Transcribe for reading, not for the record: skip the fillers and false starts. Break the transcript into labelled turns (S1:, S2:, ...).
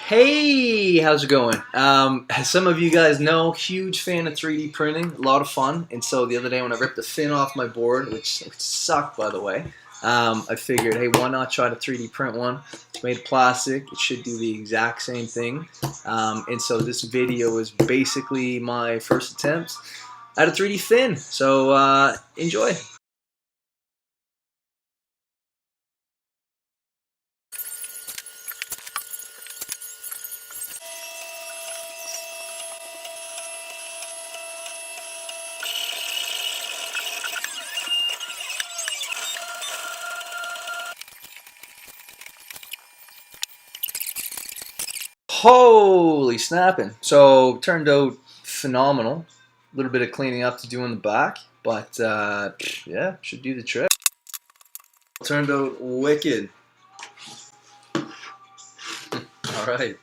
S1: Hey, how's it going? As some of you guys know, huge fan of 3D printing, a lot of fun. And so the other day when I ripped the fin off my board, which sucked by the way, I figured, hey, why not try to 3D print one? It's made of plastic, it should do the exact same thing. And so this video is basically my first attempt at a 3D fin. So enjoy. Holy snapping. So turned out phenomenal. A little bit of cleaning up to do in the back, but yeah, should do the trick. Turned out wicked. All right.